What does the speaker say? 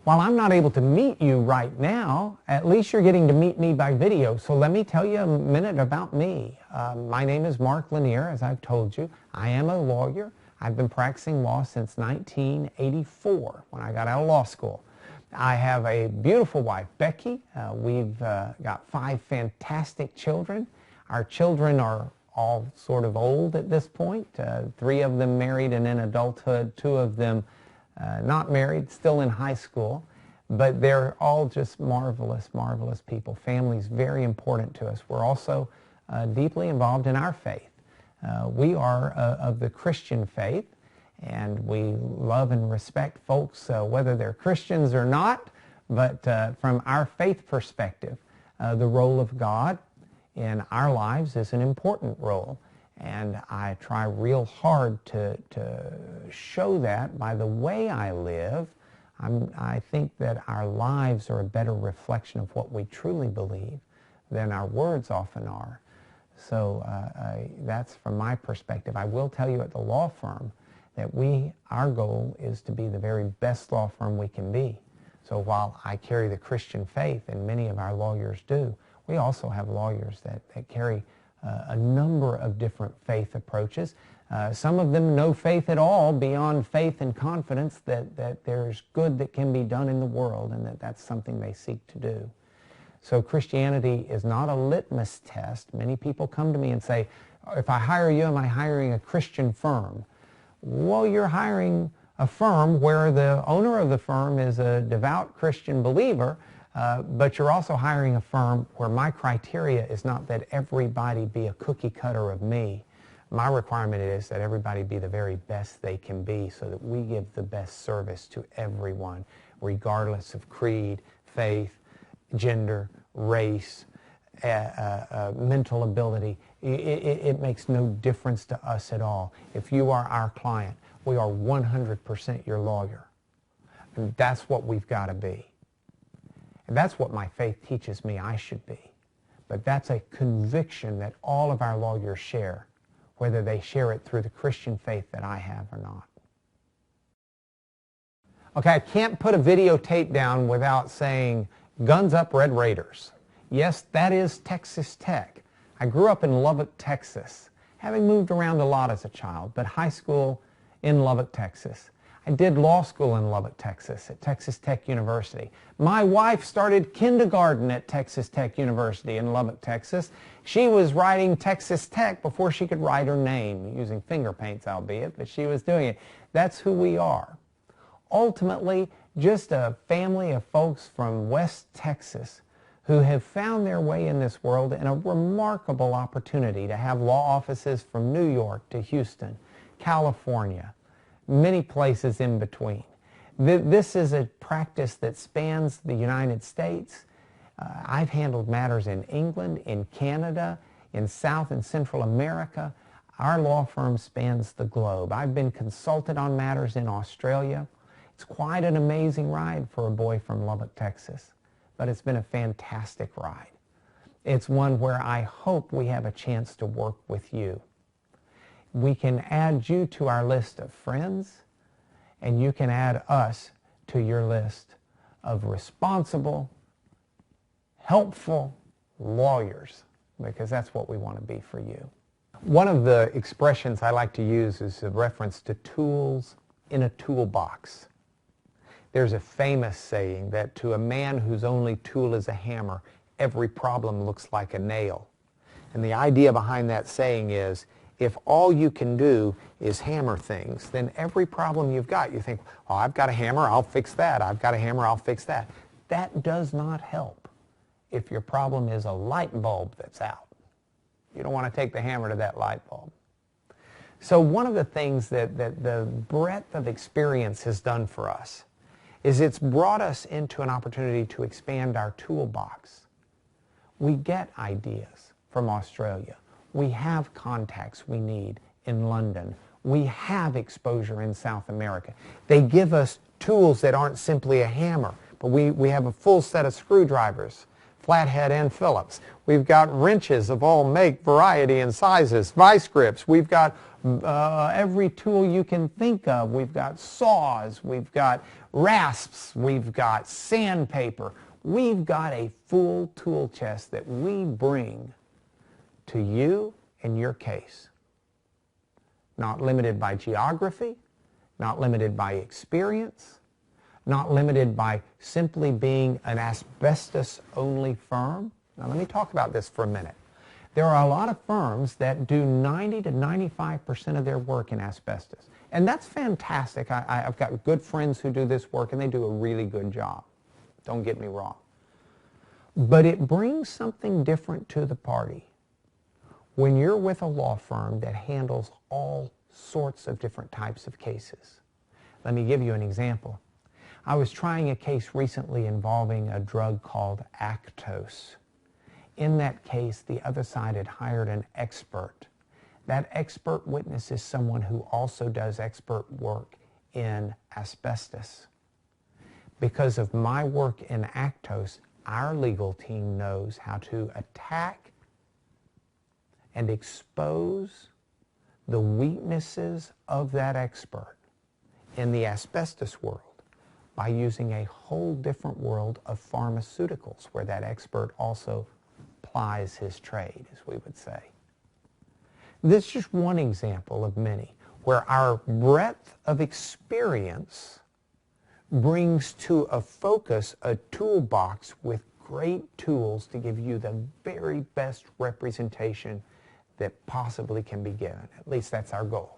While I'm not able to meet you right now, at least you're getting to meet me by video. So let me tell you a minute about me. My name is Mark Lanier, as I've told you. I am a lawyer. I've been practicing law since 1984 when I got out of law school. I have a beautiful wife, Becky. We've got 5 fantastic children. Our children are all sort of old at this point. 3 of them married and in adulthood, 2 of them not married, still in high school, but they're all just marvelous, marvelous people. Family's very important to us. We're also deeply involved in our faith. We are of the Christian faith, and we love and respect folks, whether they're Christians or not, but from our faith perspective, the role of God in our lives is an important role. And I try real hard to show that by the way I live. I think that our lives are a better reflection of what we truly believe than our words often are. So that's from my perspective. I will tell you at the law firm that our goal is to be the very best law firm we can be. So while I carry the Christian faith, and many of our lawyers do, we also have lawyers that carry a number of different faith approaches. Some of them no faith at all beyond faith and confidence that there's good that can be done in the world and that's something they seek to do. So Christianity is not a litmus test. Many people come to me and say, if I hire you, am I hiring a Christian firm? Well, you're hiring a firm where the owner of the firm is a devout Christian believer, but you're also hiring a firm where my criteria is not that everybody be a cookie cutter of me. My requirement is that everybody be the very best they can be so that we give the best service to everyone, regardless of creed, faith, gender, race, mental ability. It makes no difference to us at all. If you are our client, we are 100% your lawyer. And that's what we've got to be. And that's what my faith teaches me I should be. But that's a conviction that all of our lawyers share, whether they share it through the Christian faith that I have or not. Okay, I can't put a videotape down without saying, guns up, Red Raiders. Yes, that is Texas Tech. I grew up in Lubbock, Texas, having moved around a lot as a child, but high school in Lubbock, Texas. I did law school in Lubbock, Texas, at Texas Tech University. My wife started kindergarten at Texas Tech University in Lubbock, Texas. She was writing Texas Tech before she could write her name, using finger paints, albeit, but she was doing it. That's who we are. Ultimately, just a family of folks from West Texas who have found their way in this world in a remarkable opportunity to have law offices from New York to Houston, California, many places in between. This is a practice that spans the United States. I've handled matters in England, in Canada, in South and Central America. Our law firm spans the globe. I've been consulted on matters in Australia. It's quite an amazing ride for a boy from Lubbock, Texas, but it's been a fantastic ride. It's one where I hope we have a chance to work with you. We can add you to our list of friends, and you can add us to your list of responsible, helpful lawyers, because that's what we want to be for you. One of the expressions I like to use is a reference to tools in a toolbox. There's a famous saying that to a man whose only tool is a hammer, every problem looks like a nail. And the idea behind that saying is, if all you can do is hammer things, then every problem you've got, you think, oh, I've got a hammer, I'll fix that. I've got a hammer, I'll fix that. That does not help if your problem is a light bulb that's out. You don't want to take the hammer to that light bulb. So one of the things that the breadth of experience has done for us is it's brought us into an opportunity to expand our toolbox. We get ideas from Australia. We have contacts we need in London. We have exposure in South America. They give us tools that aren't simply a hammer, but we have a full set of screwdrivers, flathead and Phillips. We've got wrenches of all make, variety, and sizes, vice grips. We've got every tool you can think of. We've got saws, we've got rasps, we've got sandpaper. We've got a full tool chest that we bring to you in your case. Not limited by geography, not limited by experience, not limited by simply being an asbestos-only firm. Now let me talk about this for a minute. There are a lot of firms that do 90 to 95% of their work in asbestos. And that's fantastic. I've got good friends who do this work and they do a really good job. Don't get me wrong. But it brings something different to the party when you're with a law firm that handles all sorts of different types of cases. Let me give you an example. I was trying a case recently involving a drug called Actos. In that case, the other side had hired an expert. That expert witness is someone who also does expert work in asbestos. Because of my work in Actos, our legal team knows how to attack and expose the weaknesses of that expert in the asbestos world by using a whole different world of pharmaceuticals where that expert also plies his trade, as we would say. This is just one example of many where our breadth of experience brings to a focus a toolbox with great tools to give you the very best representation that possibly can be given. At least that's our goal.